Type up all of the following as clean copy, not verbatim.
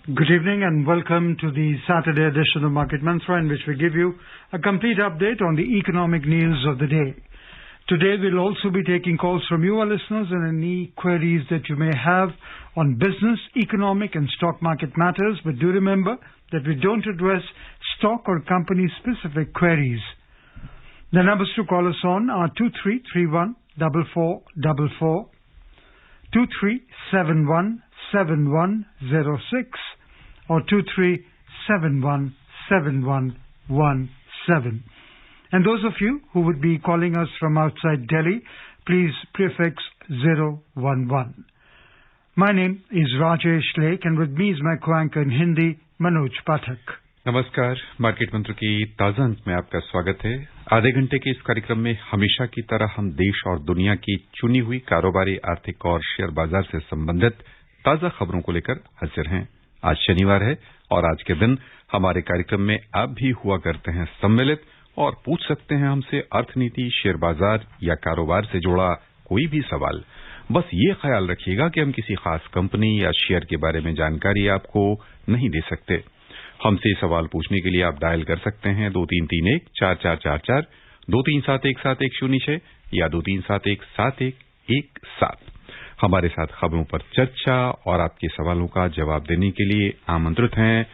Good evening and welcome to the Saturday edition of Market Mantra, in which we give you a complete update on the economic news of the day. Today we'll also be taking calls from you, our listeners, and any queries that you may have on business, economic and stock market matters. But do remember that we don't address stock or company specific queries. The numbers to call us on are 2331 4444, 2371 7106 or 2371 7117. And those of you who would be calling us from outside Delhi, please prefix 011. My name is Rajesh Lake, and with me is my co-anchor in Hindi, Manoj Pathak. नमस्कार, market मंत्र की ताजा अंक में आपका स्वागत है। आधे घंटे के इस कार्यक्रम में हमेशा की तरह हम देश और दुनिया की चुनी हुई कारोबारी, आर्थिक और शेयर बाजार से संबंधित ताजा खबरों को लेकर हाजिर हैं। आज शनिवार है और आज के दिन हमारे कार्यक्रम में आप भी हुआ करते हैं सम्मिलित और पूछ सकते हैं हमसे अर्थनीति, शेयर बाजार या कारोबार से जुड़ा कोई भी सवाल। बस ये ख्याल रखिएगा कि हम किसी खास कंपनी या शेयर के बारे में जानकारी आपको नहीं दे सकते। हमसे सवाल पूछने के लिए आप डायल कर सकते हैं 2331 4444, 23717106 या 23717117। हमारे साथ खबरों पर चर्चा और आपके सवालों का जवाब देने के लिए आमंत्रित हैं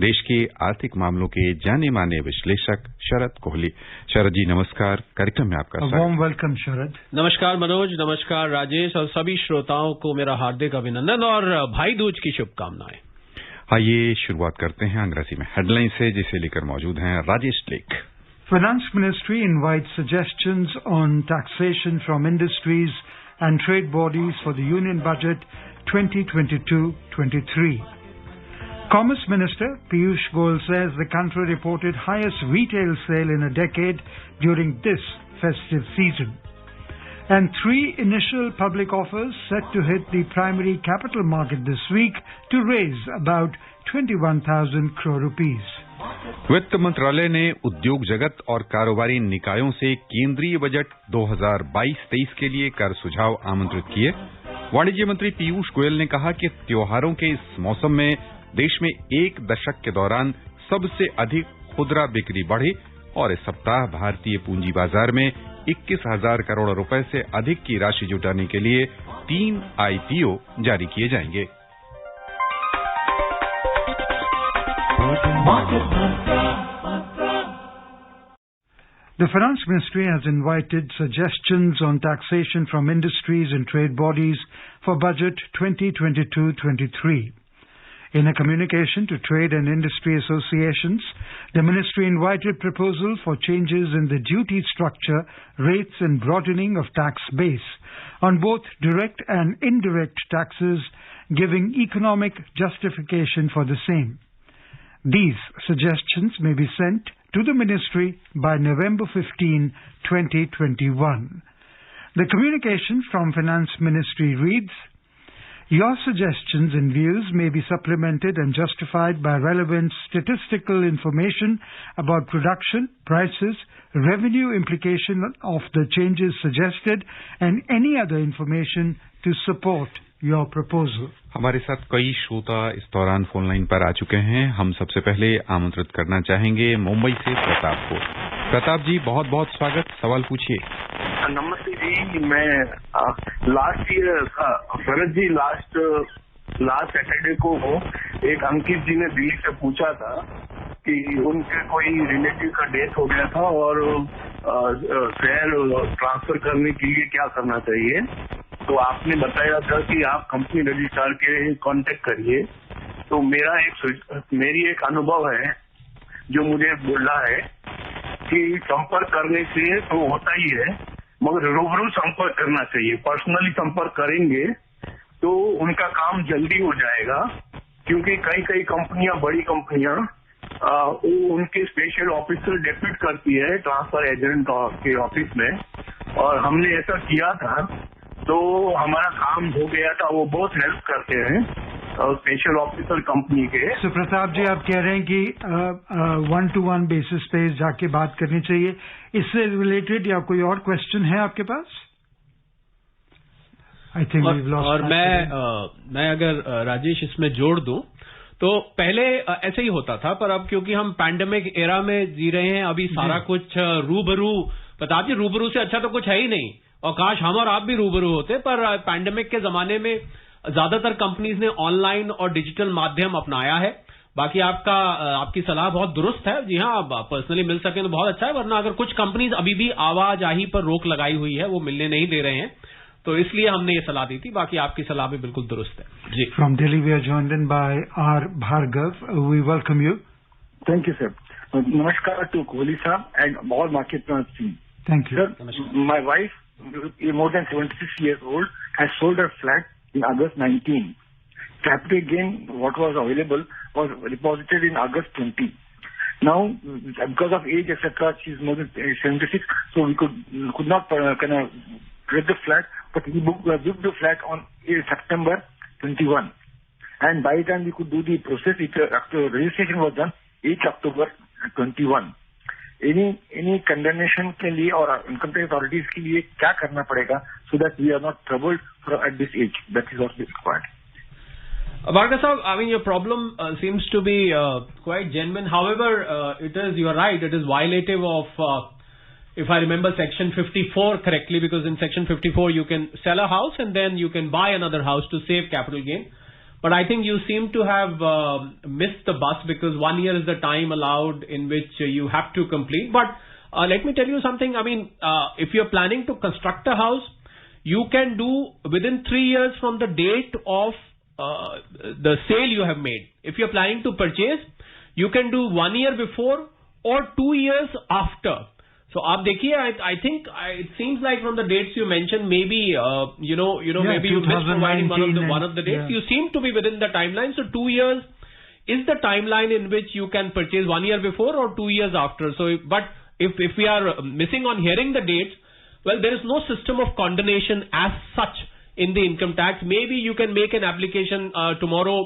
देश के आर्थिक मामलों के जाने माने विश्लेषक शरद कोहली। शरद जी नमस्कार, कार्यक्रम में आपका स्वागत। वार्म वेलकम शरद। नमस्कार मनोज, नमस्कार राजेश और सभी श्रोताओं को मेरा हार्दिक अभिनंदन और भाई दूज की शुभकामनाएं। आइए शुरुआत करते हैं अंग्रेजी में हेडलाइन से, जिसे लेकर मौजूद हैं Rajesh lake. Finance Ministry invites suggestions on taxation from industries and trade bodies for the Union Budget 2022-23. Commerce Minister Piyush Goyal says the country reported highest retail sale in a decade during this festive season. And 3 initial public offers set to hit the primary capital market this week to raise about 21,000 crore rupees. वित्त मंत्रालय ने उद्योग जगत और कारोबारी निकायों से केंद्रीय बजट 2022-23 के लिए कर सुझाव आमंत्रित किए। वाणिज्य मंत्री पीयूष गोयल ने कहा कि त्योहारों के इस मौसम में देश में एक दशक के दौरान सबसे अधिक खुदरा बिक्री बढ़ी और इस सप्ताह भारतीय पूंजी बाजार में 21,000 करोड़ रुपए से अधिक की राशि जुटाने के लिए 3 IPO जारी किए जाएंगे। The Finance Ministry has invited suggestions on taxation from industries and trade bodies for Budget 2022-23. In a communication to trade and industry associations, the ministry invited proposal for changes in the duty structure, rates and broadening of tax base on both direct and indirect taxes, giving economic justification for the same. These suggestions may be sent to the ministry by November 15, 2021. The communication from Finance Ministry reads, your suggestions and views may be supplemented and justified by relevant statistical information about production, prices, revenue implication of the changes suggested, and any other information to support your proposal. हमारे साथ कई श्रोता इस दौरान phone line पर आ चुके हैं। हम सबसे पहले आमंत्रित करना चाहेंगे मुंबई से प्रताप को। प्रताप जी बहुत बहुत स्वागत, सवाल पूछिए। नमस्ते जी, मैं लास्ट ईयर शरद जी लास्ट सैटरडे को एक अंकित जी ने दिल्ली से पूछा था कि उनके कोई रिलेटिव का डेथ हो गया था और शेयर ट्रांसफर करने के लिए क्या करना चाहिए। तो आपने बताया था कि आप कंपनी रजिस्ट्रार के कांटेक्ट करिए। तो मेरी एक अनुभव है जो मुझे बोला है कि संपर्क करने से तो होता ही है, मगर रूबरू संपर्क करना चाहिए। पर्सनली संपर्क करेंगे तो उनका काम जल्दी हो जाएगा, क्योंकि कई कंपनियां, बड़ी कंपनियां उनके स्पेशल ऑफिसर डेप्यूट करती है ट्रांसफर एजेंट के ऑफिस में, और हमने ऐसा किया था तो हमारा काम हो गया था। वो बहुत हेल्प करते हैं स्पेशल ऑफिसर कंपनी के। So, प्रताप जी आप कह रहे हैं कि 1-to-1 बेसिस पे जाके बात करनी चाहिए। इससे रिलेटेड या कोई और क्वेश्चन है आपके पास? और मैं अगर राजेश इसमें जोड़ दूं तो पहले ऐसे ही होता था, पर अब क्योंकि हम पैंडेमिक एरा में जी रहे हैं, अभी सारा कुछ रूबरू, प्रताप जी रूबरू से अच्छा तो कुछ है ही नहीं, और काश हम और आप भी रूबरू होते, पर पैंडेमिक के जमाने में ज्यादातर कंपनीज ने ऑनलाइन और डिजिटल माध्यम अपनाया है। बाकी आपकी सलाह बहुत दुरुस्त है। जी हाँ, आप पर्सनली मिल सके तो बहुत अच्छा है, वरना अगर कुछ कंपनीज अभी भी आवाजाही पर रोक लगाई हुई है, वो मिलने नहीं दे रहे हैं, तो इसलिए हमने ये सलाह दी थी। बाकी आपकी सलाह भी बिल्कुल दुरुस्त है जी। From Delhi we are joined in by R. Bhargav. We welcome you. Thank you, sir. Namaskar to Kohli sahab and all market team. Thank you. Sir, my wife, more than 76 years old, has sold her flat in August 19. Capital gain, what was available, was deposited in August 20. Now, because of age, etc., she's more than 76, so we could not kind of get the flat, but we booked the flat on September 21. And by the time we could do the process, after registration was done, 8 October 21. Any condemnation के लिए और income tax authorities के लिए क्या करना पड़ेगा, so that we are not troubled at this age? That is what is required. Bhargav sahab, I mean, your problem seems to be quite genuine. However, you are right, it is violative of, if I remember section 54 correctly, because in section 54 you can sell a house and then you can buy another house to save capital gain. But I think you seem to have missed the bus, because 1 year is the time allowed in which you have to complete. But let me tell you something. I mean, if you're planning to construct a house, you can do within 3 years from the date of the sale you have made. If you're planning to purchase, you can do 1 year before or 2 years after. So aap dekhiye, I think it seems like from the dates you mentioned, maybe maybe you missed providing one of the dates. You seem to be within the timeline. So 2 years is the timeline in which you can purchase 1 year before or 2 years after. So, but if we are missing on hearing the dates, well, there is no system of condonation as such in the income tax. Maybe you can make an application tomorrow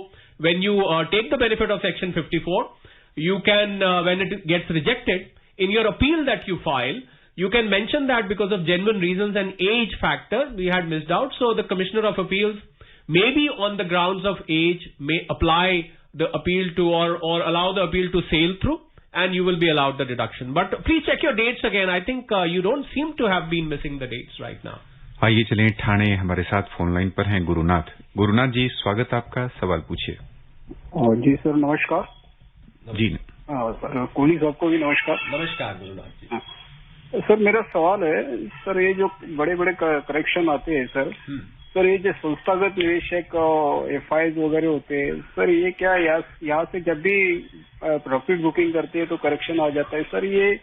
when you take the benefit of section 54. You can, when it gets rejected, in your appeal that you file, you can mention that because of genuine reasons and age factor, we had missed out. So the Commissioner of Appeals, maybe on the grounds of age, may apply the appeal to or allow the appeal to sail through, and you will be allowed the deduction. But please check your dates again. I think you don't seem to have been missing the dates right now. आइए चलें ठाणे, हमारे साथ phone line पर हैं गुरुनाथ। गुरुनाथ जी, स्वागत आपका, सवाल पूछिए। जी सर, नमस्कार जी। सर कोहली साहब को भी नमस्कार। नमस्कार गुरुनाथ जी। सर मेरा सवाल है, सर ये जो बड़े बड़े करेक्शन आते हैं सर ये जो संस्थागत निवेशक FIs वगैरह होते हैं सर, ये क्या यहाँ से जब भी प्रॉफिट बुकिंग करते हैं तो करेक्शन आ जाता है सर? ये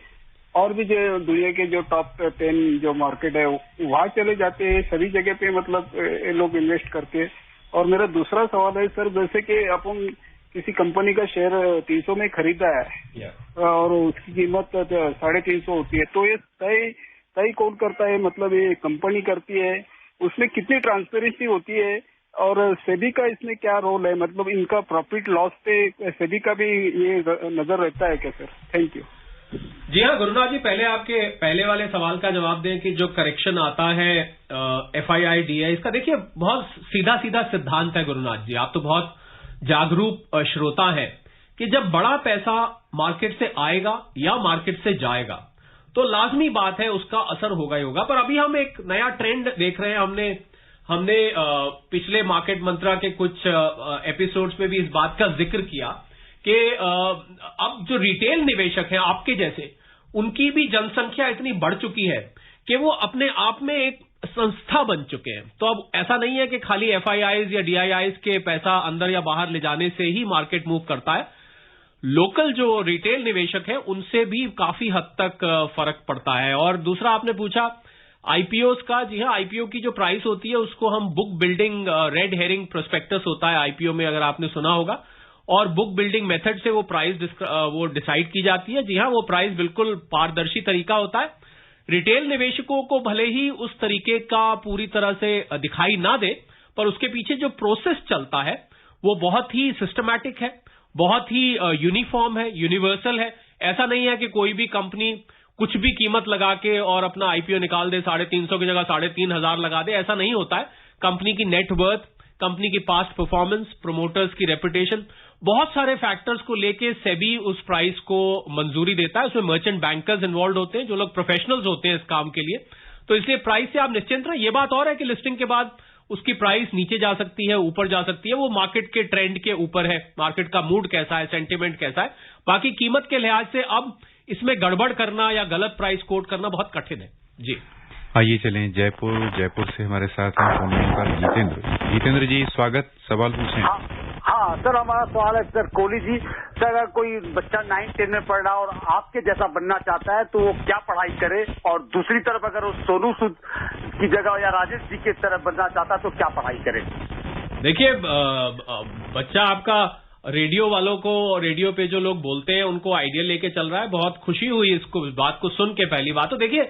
और भी जो दुनिया के जो टॉप 10 जो मार्केट है वहाँ चले जाते हैं, सभी जगह पे मतलब ये लोग इन्वेस्ट करके। और मेरा दूसरा सवाल है सर, जैसे कि अपन किसी कंपनी का शेयर 300 में खरीदा है और उसकी कीमत 350 होती है, तो ये तय कौन करता है? मतलब ये कंपनी करती है, उसमें कितनी ट्रांसपेरेंसी होती है और सेबी का इसमें क्या रोल है? मतलब इनका प्रॉफिट लॉस पे सेबी का भी ये नजर रहता है क्या सर? Thank you. जी हाँ गुरुनाथ जी, पहले आपके पहले वाले सवाल का जवाब दें कि जो करेक्शन आता है FII DI, इसका देखिए बहुत सीधा सिद्धांत है गुरुनाथ जी। आप तो बहुत जागरूक श्रोता है कि जब बड़ा पैसा मार्केट से आएगा या मार्केट से जाएगा तो लाजमी बात है उसका असर होगा ही होगा। पर अभी हम एक नया ट्रेंड देख रहे हैं। हमने पिछले मार्केट मंत्रा के कुछ एपिसोड्स में भी इस बात का जिक्र किया कि अब जो रिटेल निवेशक हैं आपके जैसे, उनकी भी जनसंख्या इतनी बढ़ चुकी है कि वो अपने आप में एक संस्था बन चुके हैं। तो अब ऐसा नहीं है कि खाली FIIs या DIIs के पैसा अंदर या बाहर ले जाने से ही मार्केट मूव करता है। लोकल जो रिटेल निवेशक हैं उनसे भी काफी हद तक फर्क पड़ता है। और दूसरा आपने पूछा IPOs का। जी हाँ, IPO की जो प्राइस होती है उसको हम book building, red herring prospectus होता है IPO में, अगर आपने सुना होगा, और बुक बिल्डिंग मेथड से वो प्राइस वो डिसाइड की जाती है। जी हाँ, वो प्राइस बिल्कुल पारदर्शी तरीका होता है। रिटेल निवेशकों को भले ही उस तरीके का पूरी तरह से दिखाई ना दे, पर उसके पीछे जो प्रोसेस चलता है वो बहुत ही सिस्टमैटिक है, बहुत ही यूनिफॉर्म है, यूनिवर्सल है। ऐसा नहीं है कि कोई भी कंपनी कुछ भी कीमत लगा के और अपना IPO निकाल दे, 350 की जगह 3,500 लगा दे, ऐसा नहीं होता है। कंपनी की नेट वर्थ, कंपनी की पास्ट परफॉर्मेंस, प्रोमोटर्स की रेपुटेशन, बहुत सारे फैक्टर्स को लेके सेबी उस प्राइस को मंजूरी देता है। उसमें मर्चेंट बैंकर्स इन्वॉल्व होते हैं, जो लोग प्रोफेशनल्स होते हैं इस काम के लिए। तो इसलिए प्राइस से आप निश्चिंत रहे। ये बात और है कि लिस्टिंग के बाद उसकी प्राइस नीचे जा सकती है, ऊपर जा सकती है, वो मार्केट के ट्रेंड के ऊपर है, मार्केट का मूड कैसा है, सेंटिमेंट कैसा है। बाकी कीमत के लिहाज से अब इसमें गड़बड़ करना या गलत प्राइस कोट करना बहुत कठिन है। जी आइए चलें जयपुर से हमारे साथ हैं फोन लाइन पर जितेंद्र जी, स्वागत, सवाल पूछें। हाँ सर, हमारा सवाल है सर कोहली जी। सर अगर कोई बच्चा 9-10 में पढ़ रहा है और आपके जैसा बनना चाहता है तो वो क्या पढ़ाई करे, और दूसरी तरफ अगर वो सोनू सूद की जगह या राजेश जी की तरफ बनना चाहता है तो क्या पढ़ाई करे? देखिए, बच्चा आपका रेडियो वालों को, रेडियो पे जो लोग बोलते हैं उनको आइडिया लेके चल रहा है। बहुत खुशी हुई इसको बात को सुन के। पहली बात तो देखिए,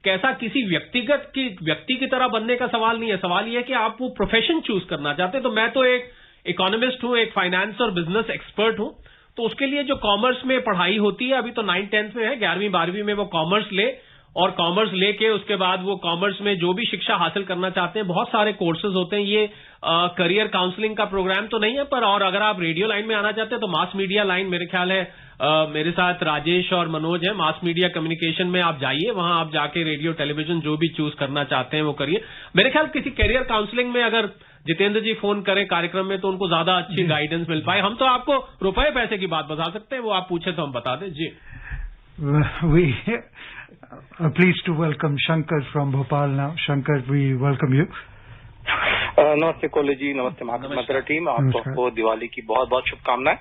कैसा किसी व्यक्ति की तरह बनने का सवाल नहीं है। सवाल यह है कि आप वो प्रोफेशन चूज करना चाहते हैं। तो मैं तो एक इकोनॉमिस्ट हूं, एक फाइनेंस और बिजनेस एक्सपर्ट हूं। तो उसके लिए जो कॉमर्स में पढ़ाई होती है, अभी तो 9th-10th में है, 11वीं-12वीं में वो कॉमर्स ले, और कॉमर्स लेके उसके बाद वो कॉमर्स में जो भी शिक्षा हासिल करना चाहते हैं, बहुत सारे कोर्सेज होते हैं। ये करियर काउंसलिंग का प्रोग्राम तो नहीं है, पर और अगर आप रेडियो लाइन में आना चाहते हैं तो मास मीडिया लाइन, मेरे ख्याल है मेरे साथ राजेश और मनोज है, मास मीडिया कम्युनिकेशन में आप जाइए, वहां आप जाके रेडियो टेलीविजन जो भी चूज करना चाहते हैं वो करिए। मेरे ख्याल किसी करियर काउंसलिंग में अगर जितेंद्र जी फोन करें कार्यक्रम में तो उनको ज्यादा अच्छी गाइडेंस मिल पाए। हम तो आपको रुपए पैसे की बात बता सकते हैं, वो आप पूछे तो हम बता दें। जी We are pleased to welcome Shankar from Bhopal now. Shankar, we welcome you. नमस्ते कोहली जी, नमस्ते महात्मा टीम, आपको दिवाली की बहुत बहुत शुभकामनाएं।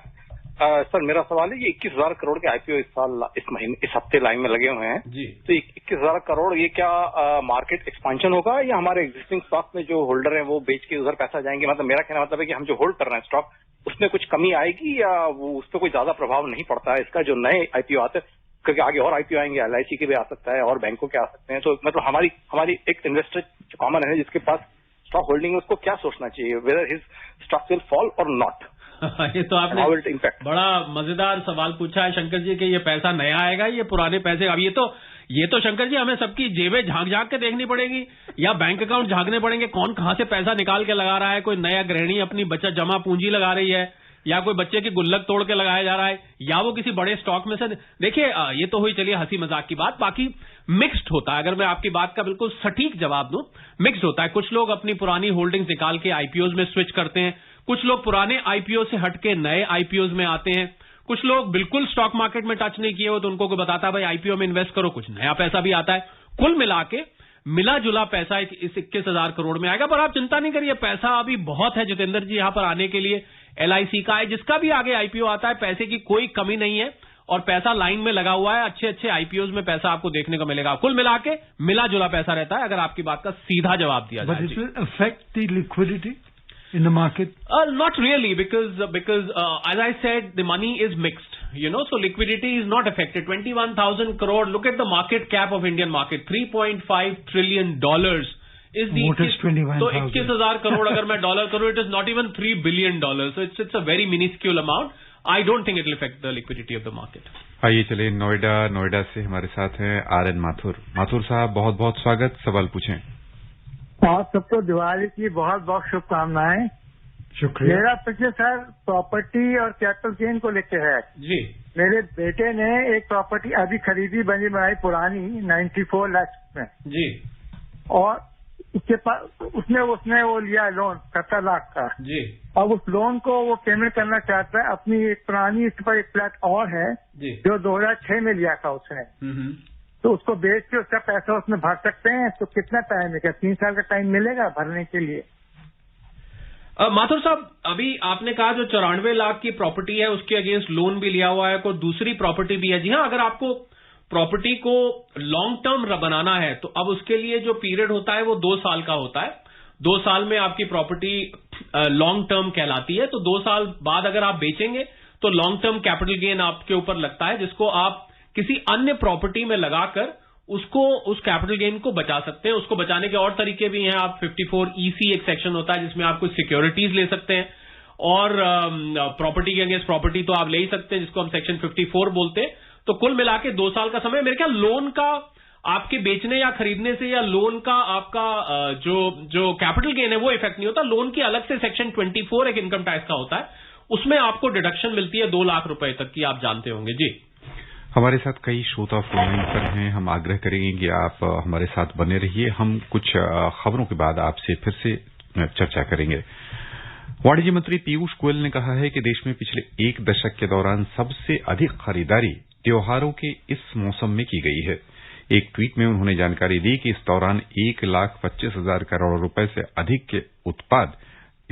सर मेरा सवाल है, ये 21,000 करोड़ के आईपीओ इस हफ्ते लाइन में लगे हुए हैं जी। तो 21,000 करोड़ ये क्या मार्केट एक्सपेंशन होगा या हमारे एग्जिस्टिंग स्टॉक में जो होल्डर हैं वो बेच के उधर पैसा जाएंगे? मतलब मेरा कहना मतलब है कि हम जो होल्ड कर रहे हैं स्टॉक, उसमें कुछ कमी आएगी या वो उस पर कोई ज्यादा प्रभाव नहीं पड़ता है इसका? जो नए आईपीओ आते हैं, क्योंकि आगे और आईपीओ आएंगे, LIC के भी आ सकता है और बैंकों के आ सकते हैं, तो मतलब हमारी एक इन्वेस्टर जो कॉमन है जिसके पास स्टॉक होल्डिंग है, उसको क्या सोचना चाहिए, weather his stock will fall और नॉट? ये तो आपने बड़ा मजेदार सवाल पूछा है शंकर जी कि ये पैसा नया आएगा, ये पुराने पैसे। अब ये तो शंकर जी हमें सबकी जेबें झांक के देखनी पड़ेगी या बैंक अकाउंट झांकने पड़ेंगे, कौन कहां से पैसा निकाल के लगा रहा है। कोई नया गृहिणी अपनी बचत जमा पूंजी लगा रही है, या कोई बच्चे की गुल्लक तोड़ के लगाया जा रहा है, या वो किसी बड़े स्टॉक में से। देखिए, ये तो हुई चलिए हंसी मजाक की बात। बाकी मिक्स्ड होता है। अगर मैं आपकी बात का बिल्कुल सटीक जवाब दूं, मिक्स्ड होता है। कुछ लोग अपनी पुरानी होल्डिंग्स निकाल के आईपीओज में स्विच करते हैं, कुछ लोग पुराने आईपीओ से हटके नए आईपीओज में आते हैं, कुछ लोग बिल्कुल स्टॉक मार्केट में टच नहीं किए हो तो उनको कोई बताता है भाई आईपीओ में इन्वेस्ट करो, कुछ नया पैसा भी आता है। कुल मिला के मिला जुला पैसा इस 21,000 करोड़ में आएगा। पर आप चिंता नहीं करिए, पैसा अभी बहुत है जितेंद्र जी यहां पर आने के लिए। LIC का है, जिसका भी आगे आईपीओ आता है, पैसे की कोई कमी नहीं है और पैसा लाइन में लगा हुआ है। अच्छे आईपीओज में पैसा आपको देखने को मिलेगा। कुल मिला के मिला जुला पैसा रहता है, अगर आपकी बात का सीधा जवाब दिया जाए। But it will affect the liquidity in the market? Not really, because as I said, the money is mixed, so liquidity is not affected. 21,000 crore, look at the market cap of Indian market, $3.5 trillion is the... What is 21,000? So 21,000 crore अगर मैं dollar करूं, it is not even $3 billion, so it's a very minuscule amount. I don't think it will affect the liquidity of the market. आइए चलिए नोएडा से हमारे साथ हैं RN Mathur साहब, बहुत बहुत स्वागत, सवाल पूछें। आप सबको दिवाली की बहुत बहुत शुभकामनाएं। शुक्रिया। मेरा प्रश्न सर प्रॉपर्टी और कैपिटल गेन को लेकर है जी। मेरे बेटे ने एक प्रॉपर्टी अभी खरीदी, बनी बनाई पुरानी, 94 लाख में जी, और उसके पास उसने वो लिया लोन 70 लाख का जी। अब उस लोन को वो पेमेंट करना चाहता है। अपनी एक पुरानी इसके पास एक फ्लैट और है जी, जो 2006 में लिया था उसने, तो उसको बेच के उसका पैसा उसमें भर सकते हैं। तो कितना टाइम है, क्या 3 साल का टाइम मिलेगा भरने के लिए? माथुर साहब, अभी आपने कहा जो 94 लाख की प्रॉपर्टी है उसके अगेंस्ट लोन भी लिया हुआ है, कोई दूसरी प्रॉपर्टी भी है। जी हाँ, अगर आपको प्रॉपर्टी को लॉन्ग टर्म बनाना है तो अब उसके लिए जो पीरियड होता है वो 2 साल का होता है। 2 साल में आपकी प्रॉपर्टी लॉन्ग टर्म कहलाती है। तो 2 साल बाद अगर आप बेचेंगे तो लॉन्ग टर्म कैपिटल गेन आपके ऊपर लगता है, जिसको आप किसी अन्य प्रॉपर्टी में लगाकर उस कैपिटल गेन को बचा सकते हैं। उसको बचाने के और तरीके भी हैं। आप 54EC एक सेक्शन होता है जिसमें आप कुछ सिक्योरिटीज ले सकते हैं, और प्रॉपर्टी के अगेंस्ट प्रॉपर्टी तो आप ले ही सकते हैं, जिसको हम सेक्शन 54 बोलते हैं। तो कुल मिला के 2 साल का समय। मेरे ख्याल लोन का आपके बेचने या खरीदने से या लोन का आपका जो कैपिटल गेन है वो इफेक्ट नहीं होता। लोन की अलग से सेक्शन 24 एक इनकम टैक्स का होता है, उसमें आपको डिडक्शन मिलती है 2 लाख रुपए तक की, आप जानते होंगे। जी, हमारे साथ कई श्रोता फोन लाइन पर हैं। हम आग्रह करेंगे कि आप हमारे साथ बने रहिए। हम कुछ खबरों के बाद आपसे फिर से चर्चा करेंगे। वाणिज्य मंत्री पीयूष गोयल ने कहा है कि देश में पिछले 1 दशक के दौरान सबसे अधिक खरीदारी त्योहारों के इस मौसम में की गई है। एक ट्वीट में उन्होंने जानकारी दी कि इस दौरान 1,25,000 करोड़ रुपए से अधिक के उत्पाद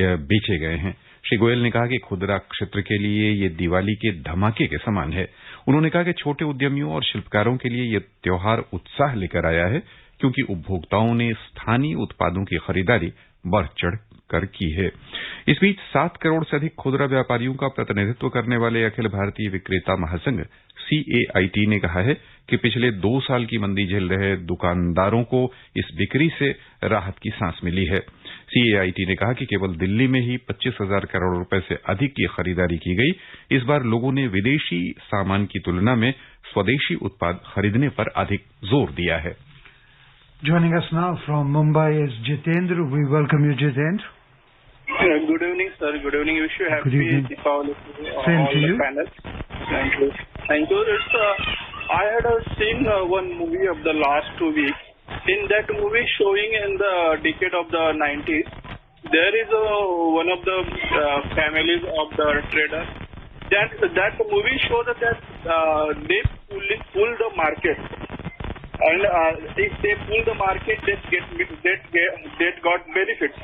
बेचे गए हैं। श्री गोयल ने कहा कि खुदरा क्षेत्र के लिए ये दिवाली के धमाके के समान है। उन्होंने कहा कि छोटे उद्यमियों और शिल्पकारों के लिए ये त्योहार उत्साह लेकर आया है, क्योंकि उपभोक्ताओं ने स्थानीय उत्पादों की खरीदारी बढ़ चढ़ कर की है। इस बीच 7 करोड़ से अधिक खुदरा व्यापारियों का प्रतिनिधित्व करने वाले अखिल भारतीय विक्रेता महासंघ CAIT ने कहा है कि पिछले 2 साल की मंदी झेल रहे दुकानदारों को इस बिक्री से राहत की सांस मिली है। CAIT ने कहा कि केवल दिल्ली में ही 25,000 करोड़ रुपए से अधिक की खरीदारी की गई। इस बार लोगों ने विदेशी सामान की तुलना में स्वदेशी उत्पाद खरीदने पर अधिक जोर दिया है। Joining us now from Mumbai is Jitendra. We welcome you, Jitendra. Good evening, sir. Good evening. Wish you happy Deepavali to Same all to the you. panel. Thank you. Thank you. I had seen one movie of the last 2 weeks. In that movie, showing in the decade of the 90s, there is one of the families of the traders. That movie shows that they pull the market. And if they pull the market, they got benefits.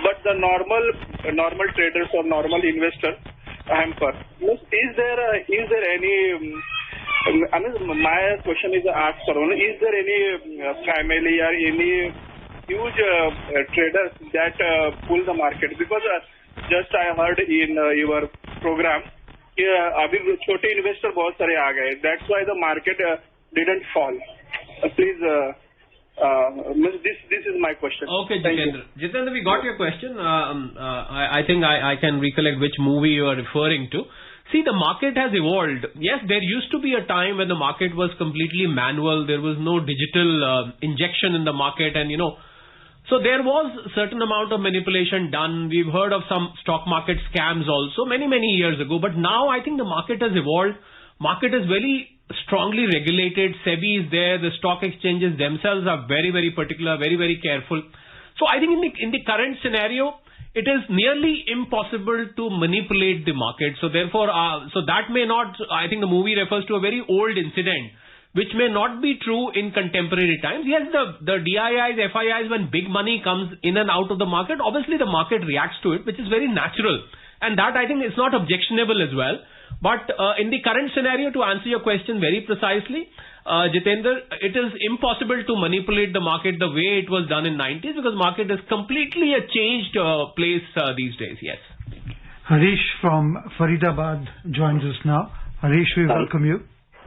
But the normal traders or normal investors hamper. Is there any? I mean, my question is asked, sir. Is there any family or any huge traders that pull the market? Because just I heard in your program, अभी छोटे investor बहुत सारे आ गए. That's why the market didn't fall. Please, this is my question. Okay, Jitendra. Jitendra, we got your question. I think I can recollect which movie you are referring to. See, the market has evolved. Yes, there used to be a time when the market was completely manual. There was no digital injection in the market, and so there was a certain amount of manipulation done. We've heard of some stock market scams also many years ago. But now I think the market has evolved. Market is very strongly regulated. SEBI is there. The stock exchanges themselves are very particular, very careful. So I think in the current scenario, it is nearly impossible to manipulate the market. So therefore, so that may not, I think the movie refers to a very old incident, which may not be true in contemporary times. Yes, the DIIs, FIIs, when big money comes in and out of the market, obviously the market reacts to it, which is very natural. And that I think is not objectionable as well. But in the current scenario, to answer your question very precisely, Jitendra, it is impossible to manipulate the market the way it was done in 90s, because market is completely a changed place these days. Yes. Harish from Faridabad joins us now. Harish, we welcome you.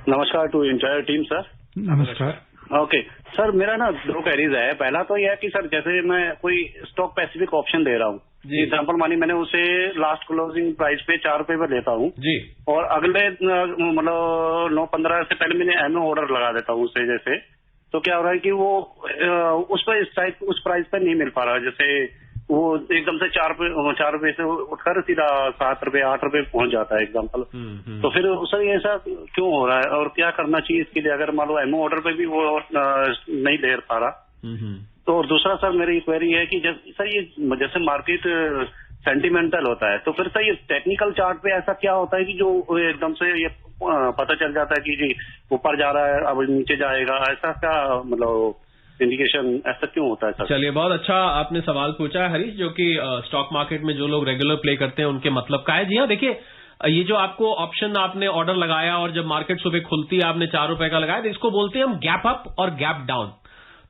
नमस्कार to entire team sir. नमस्कार. Okay sir, मेरा ना 2 queries है. पहला तो यह है कि सर जैसे मैं कोई स्टॉक पैसिफिक ऑप्शन दे रहा हूँ, एग्जाम्पल मानी मैंने उसे लास्ट क्लोजिंग प्राइस पे 4 रुपए पर लेता हूँ जी, और अगले मतलब 9-15 से पहले मैंने एमओ ऑर्डर लगा देता हूँ उससे. जैसे तो क्या हो रहा है कि वो उस प्राइस पर नहीं मिल पा रहा. जैसे वो एकदम से 4 रुपए से उठकर सीधा 7 रुपए 8 रुपए पहुंच जाता है एग्जाम्पल. तो फिर सर ये ऐसा क्यों हो रहा है और क्या करना चाहिए इसके लिए, अगर मान लो एमओ ऑर्डर पे भी वो नहीं दे पा रहा. तो और दूसरा सर मेरी क्वेरी है कि सर ये जैसे मार्केट सेंटिमेंटल होता है, तो फिर सर ये टेक्निकल चार्ट पे ऐसा क्या होता है कि जो एकदम से ये पता चल जाता है कि जी ऊपर जा रहा है अब नीचे जाएगा, ऐसा क्या मतलब इंडिकेशन ऐसा क्यों होता है सर? चलिए, बहुत अच्छा आपने सवाल पूछा है हरीश, जो कि स्टॉक मार्केट में जो लोग रेगुलर प्ले करते हैं उनके मतलब का है. जी हाँ, देखिए ये जो आपको ऑप्शन आपने ऑर्डर लगाया और जब मार्केट सुबह खुलती है आपने 4 रुपए का लगाया, तो इसको बोलते हैं हम गैप अप और गैप डाउन.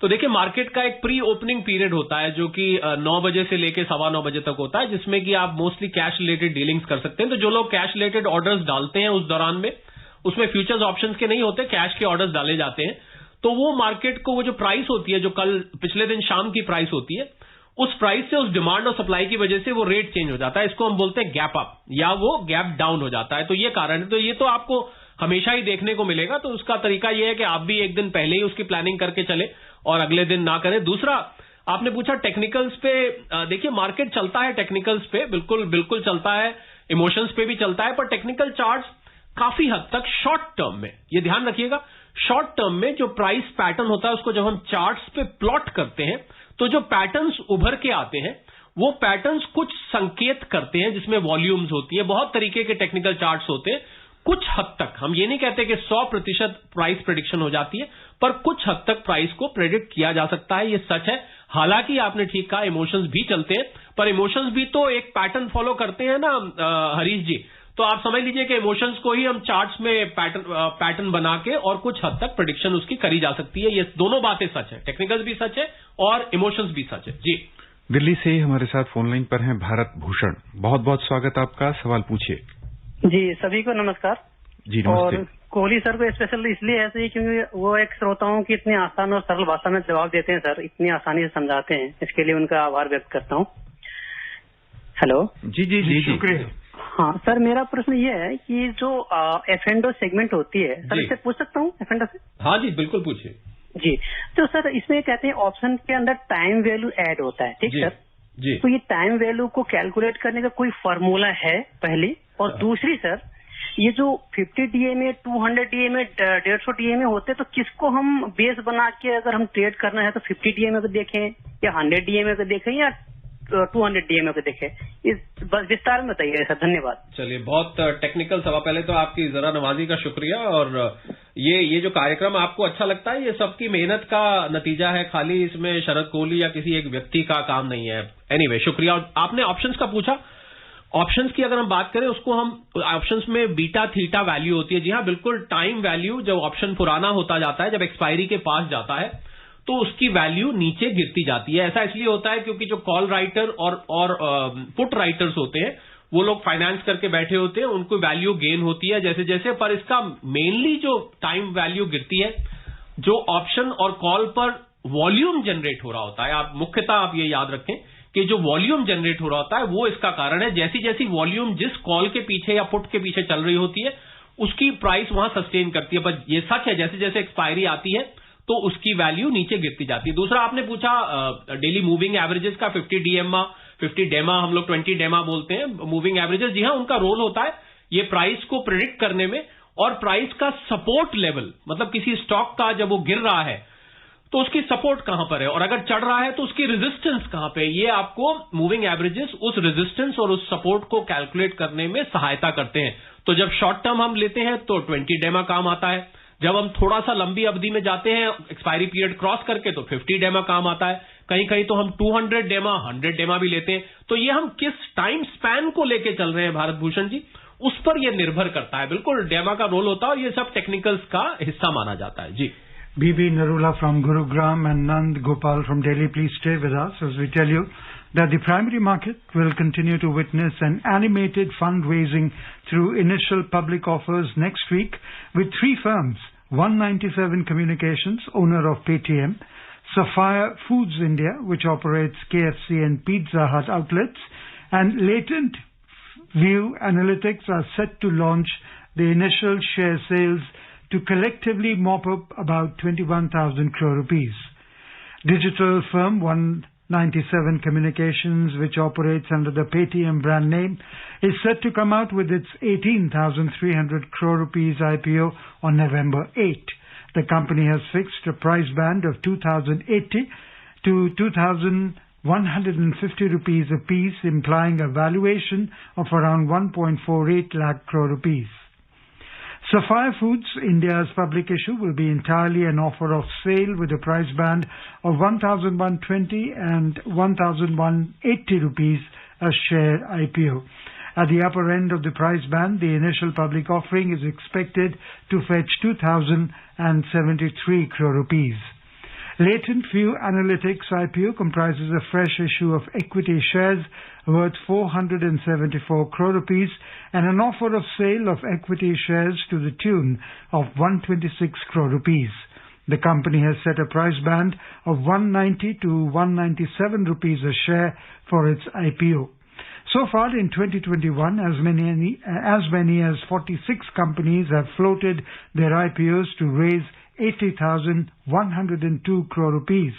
तो देखिए मार्केट का एक प्री ओपनिंग पीरियड होता है जो कि 9 बजे से लेके 9:15 बजे तक होता है, जिसमें कि आप मोस्टली कैश रिलेटेड डीलिंग्स कर सकते हैं. तो जो लोग कैश रिलेटेड ऑर्डर्स डालते हैं उस दौरान में, उसमें फ्यूचर्स ऑप्शंस के नहीं होते, कैश के ऑर्डर्स डाले जाते हैं. तो वो मार्केट को वो जो प्राइस होती है, जो कल पिछले दिन शाम की प्राइस होती है, उस प्राइस से उस डिमांड और सप्लाई की वजह से वो रेट चेंज हो जाता है. इसको हम बोलते हैं गैप अप या वो गैप डाउन हो जाता है. तो ये कारण है. तो ये तो आपको हमेशा ही देखने को मिलेगा. तो उसका तरीका ये है कि आप भी एक दिन पहले ही उसकी प्लानिंग करके चले और अगले दिन ना करें. दूसरा आपने पूछा टेक्निकल्स पे, देखिए मार्केट चलता है टेक्निकल्स पे, बिल्कुल चलता है. इमोशंस पे भी चलता है, पर टेक्निकल चार्ट्स काफी हद तक शॉर्ट टर्म में, ये ध्यान रखिएगा, शॉर्ट टर्म में जो प्राइस पैटर्न होता है उसको जब हम चार्ट्स पे प्लॉट करते हैं तो जो पैटर्न्स उभर के आते हैं वो पैटर्न्स कुछ संकेत करते हैं जिसमें वॉल्यूम्स होती है। बहुत तरीके के टेक्निकल चार्ट्स होते हैं। कुछ हद तक, हम ये नहीं कहते कि 100% प्राइस प्रेडिक्शन हो जाती है, पर कुछ हद तक प्राइस को प्रेडिक्ट किया जा सकता है, ये सच है। हालांकि आपने ठीक कहा, इमोशंस भी चलते हैं, पर इमोशंस भी तो एक पैटर्न फॉलो करते हैं ना हरीश जी। तो आप समझ लीजिए कि इमोशंस को ही हम चार्ट्स में पैटर्न बना के और कुछ हद तक प्रेडिक्शन उसकी करी जा सकती है। ये दोनों बातें सच है, टेक्निकल्स भी सच है और इमोशंस भी सच है। जी, दिल्ली से हमारे साथ फोन लाइन पर हैं भारत भूषण। बहुत बहुत स्वागत आपका, सवाल पूछिए। जी, सभी को नमस्कार। जी नमस्ते। और कोहली सर को स्पेशल इसलिए ऐसे ही क्योंकि वो एक श्रोताओं की इतनी आसान और सरल भाषा में जवाब देते हैं सर, इतनी आसानी से समझाते हैं, इसके लिए उनका आभार व्यक्त करता हूँ। हेलो। जी जी जी, शुक्रिया। हाँ सर, मेरा प्रश्न ये है कि जो F&O सेगमेंट होती है सर, इससे पूछ सकता हूँ F&O से? हाँ जी, बिल्कुल पूछिए। जी, तो सर इसमें कहते हैं ऑप्शन के अंदर टाइम वैल्यू ऐड होता है, ठीक सर? जी। तो ये टाइम वैल्यू को कैलकुलेट करने का कोई फॉर्मूला है पहली? और दूसरी सर, ये जो 50 DMA, 200 DMA, 150 DMA होते हैं, तो किसको हम बेस बना के अगर हम ट्रेड करना है तो 50 DMA को देखें या 100 DMA को देखें या 200 DMA को देखें? इस बस विस्तार में बताइए सर, धन्यवाद। चलिए, बहुत टेक्निकल सवाल। पहले तो आपकी जरा नवाजी का शुक्रिया। और ये जो कार्यक्रम आपको अच्छा लगता है, ये सबकी मेहनत का नतीजा है, खाली इसमें शरद कोहली या किसी एक व्यक्ति का काम नहीं है। एनीवे, शुक्रिया। आपने ऑप्शंस का पूछा, ऑप्शंस की अगर हम बात करें, उसको हम ऑप्शंस में बीटा थीटा वैल्यू होती है। जी हाँ, बिल्कुल, टाइम वैल्यू जब ऑप्शन पुराना होता जाता है, जब एक्सपायरी के पास जाता है, तो उसकी वैल्यू नीचे गिरती जाती है। ऐसा इसलिए होता है क्योंकि जो कॉल राइटर और पुट राइटर्स होते हैं, वो लोग फाइनेंस करके बैठे होते हैं, उनको वैल्यू गेन होती है जैसे जैसे। पर इसका मेनली जो टाइम वैल्यू गिरती है, जो ऑप्शन और कॉल पर वॉल्यूम जनरेट हो रहा होता है, आप मुख्यतः आप ये याद रखें कि जो वॉल्यूम जनरेट हो रहा होता है वो इसका कारण है। जैसी जैसी वॉल्यूम जिस कॉल के पीछे या पुट के पीछे चल रही होती है, उसकी प्राइस वहां सस्टेन करती है। पर ये सच है, जैसे जैसे एक्सपायरी आती है तो उसकी वैल्यू नीचे गिरती जाती है। दूसरा आपने पूछा डेली मूविंग एवरेजेस का, 50 डेमा, हम लोग 20 डेमा बोलते हैं, मूविंग एवरेजेस। जी हाँ, उनका रोल होता है ये प्राइस को प्रेडिक्ट करने में, और प्राइस का सपोर्ट लेवल, मतलब किसी स्टॉक का जब वो गिर रहा है तो उसकी सपोर्ट कहां पर है, और अगर चढ़ रहा है तो उसकी रेजिस्टेंस कहां पे, ये आपको मूविंग एवरेजेस उस रेजिस्टेंस और उस सपोर्ट को कैलकुलेट करने में सहायता करते हैं। तो जब शॉर्ट टर्म हम लेते हैं तो 20 डेमा काम आता है, जब हम थोड़ा सा लंबी अवधि में जाते हैं एक्सपायरी पीरियड क्रॉस करके तो 50 डेमा काम आता है, कहीं कहीं तो हम 200 डेमा, 100 डेमा भी लेते हैं। तो ये हम किस टाइम स्पैन को लेके चल रहे हैं भारत भूषण जी, उस पर यह निर्भर करता है। बिल्कुल, डेमा का रोल होता है और ये सब टेक्निकल्स का हिस्सा माना जाता है। जी, B.B. Narula from Gurugram and Nand Gopal from Delhi, please stay with us as we tell you that the primary market will continue to witness an animated fundraising through initial public offers next week with three firms: 197 Communications, owner of Paytm; Sapphire Foods India, which operates KFC and Pizza Hut outlets; and Latent View Analytics are set to launch the initial share sales to collectively mop up about 21,000 crore rupees. Digital firm 197 Communications, which operates under the Paytm brand name, is set to come out with its 18,300 crore rupees IPO on November 8. The company has fixed a price band of 2,080 to 2,150 rupees apiece, implying a valuation of around 1.48 lakh crore rupees. Sapphire Foods India's public issue will be entirely an offer of sale with a price band of 1,120 and 1,180 rupees a share IPO. At the upper end of the price band, the initial public offering is expected to fetch 2,073 crore rupees. Latent View Analytics IPO comprises a fresh issue of equity shares worth 474 crore rupees and an offer of sale of equity shares to the tune of 126 crore rupees. The company has set a price band of 190 to 197 rupees a share for its IPO. So far in 2021, as many as 46 companies have floated their IPOs to raise 80,102 crore rupees,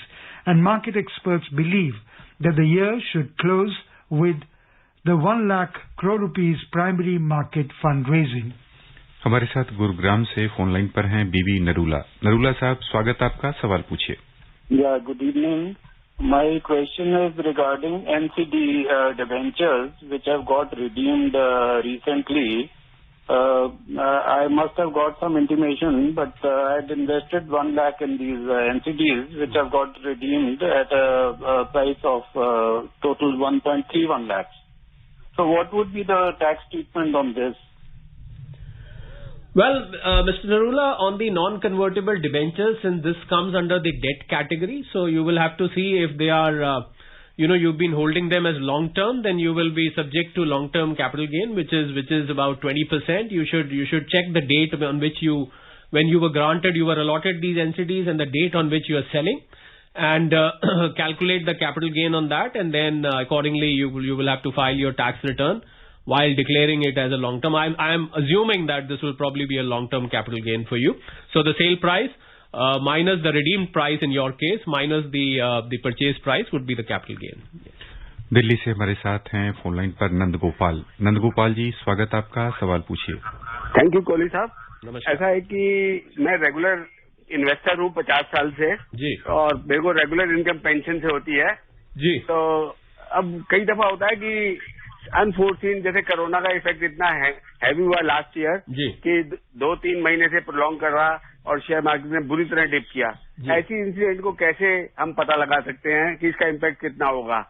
and market experts believe that the year should close with the 1 lakh crore rupees primary market fundraising. हमारे साथ गुरुग्राम से phone line पर हैं बीवी नरूला। नरूला साहब, स्वागत आपका, सवाल पूछिए। Yeah, good evening. My question is regarding NCD debentures which have got redeemed recently. I must have got some intimation, but I had invested 1 lakh in these NCDs which have got redeemed at a price of total 1.31 lakhs. So what would be the tax treatment on this? Well, Mr. Narula, on the non-convertible debentures, since this comes under the debt category, so you will have to see if they are, you've been holding them as long-term, then you will be subject to long-term capital gain, which is about 20%. You should check the date on which when you were granted, you were allotted these NCDs and the date on which you are selling, and calculate the capital gain on that, and then accordingly you will have to file your tax return while declaring it as a long-term. I am assuming that this will probably be a long-term capital gain for you. So the sale price minus the redeemed price in your case minus the purchase price would be the capital gain. Delhi से हमारे साथ हैं phone line पर नंदगोपाल। नंदगोपाल जी, स्वागत आपका, सवाल पूछिए। Thank you Kohli साहब। ऐसा है कि मैं रेगुलर इन्वेस्टर हूँ 50 साल से जी, और मेरे को रेगुलर इनकम पेंशन से होती है जी। तो अब कई दफा होता है कि अनफोर्सीन, जैसे कोरोना का इफेक्ट इतना हैवी हुआ लास्ट ईयर कि 2-3 महीने से प्रोलॉन्ग कर रहा और शेयर मार्केट ने बुरी तरह डिप किया। ऐसी इंसिडेंट को कैसे हम पता लगा सकते हैं कि इसका इम्पैक्ट कितना होगा,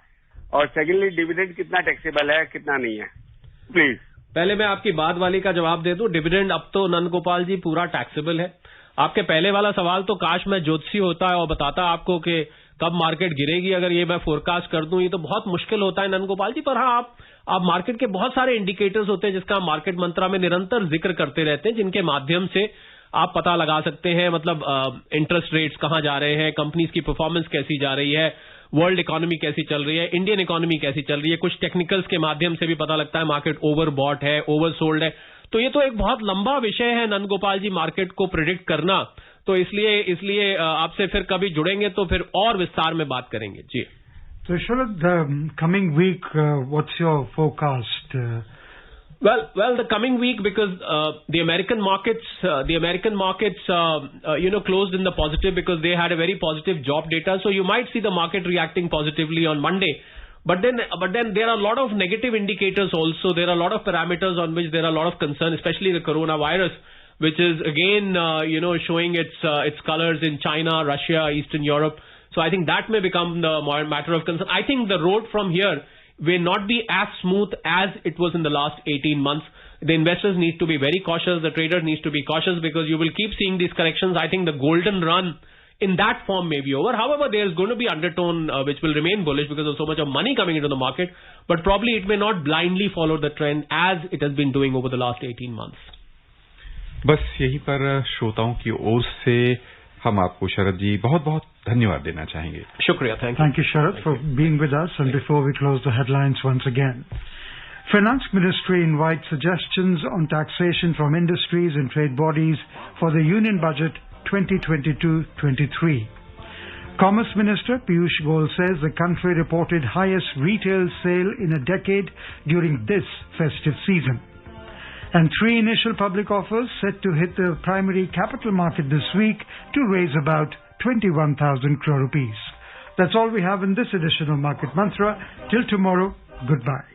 और सेकेंडली डिविडेंड कितना टैक्सेबल है, कितना नहीं है, प्लीज। पहले मैं आपकी बात वाली का जवाब दे दूं। डिविडेंड अब तो नंद गोपाल जी पूरा टैक्सेबल है। आपके पहले वाला सवाल तो काश मैं ज्योतिषी होता है और बताता आपको कि कब मार्केट गिरेगी, अगर ये मैं फोरकास्ट कर दूं, ये तो बहुत मुश्किल होता है नंद गोपाल जी। पर हाँ, आप मार्केट के बहुत सारे इंडिकेटर्स होते हैं जिसका मार्केट मंत्रा में निरंतर जिक्र करते रहते हैं, जिनके माध्यम से आप पता लगा सकते हैं, मतलब इंटरेस्ट रेट्स कहां जा रहे हैं, कंपनीज की परफॉर्मेंस कैसी जा रही है, वर्ल्ड इकोनॉमी कैसी चल रही है, इंडियन इकोनॉमी कैसी चल रही है। कुछ टेक्निकल्स के माध्यम से भी पता लगता है मार्केट ओवरबॉट है, ओवरसोल्ड है। तो ये तो एक बहुत लंबा विषय है नंद गोपाल जी, मार्केट को प्रेडिक्ट करना। तो इसलिए आपसे फिर कभी जुड़ेंगे तो फिर और विस्तार में बात करेंगे जी। So Sharad, the coming week, what's your forecast? Well, the coming week, because the American markets, closed in the positive because they had a very positive job data. So you might see the market reacting positively on Monday. But then there are a lot of negative indicators also. There are a lot of parameters on which there are a lot of concern, especially the coronavirus, which is again, showing its colors in China, Russia, Eastern Europe. So I think that may become the matter of concern. I think the road from here will not be as smooth as it was in the last 18 months. The investors need to be very cautious. The traders need to be cautious because you will keep seeing these corrections. I think the golden run in that form may be over. However, there is going to be undertone which will remain bullish because of so much of money coming into the market. But probably it may not blindly follow the trend as it has been doing over the last 18 months. बस यहीं पर श्रोताओं की ओर से हम आपको शरद जी बहुत बहुत धन्यवाद देना चाहेंगे। शुक्रिया। Thank you Sharad for being with us. And before we close the headlines once again, Finance Ministry invites suggestions on taxation from industries and trade bodies for the Union Budget 2022-23. Commerce Minister Piyush Goyal says the country reported highest retail sale in a decade during this festive season. And 3 initial public offers set to hit the primary capital market this week to raise about 21,000 crore rupees. That's all we have in this edition of Market Mantra. Till tomorrow, goodbye.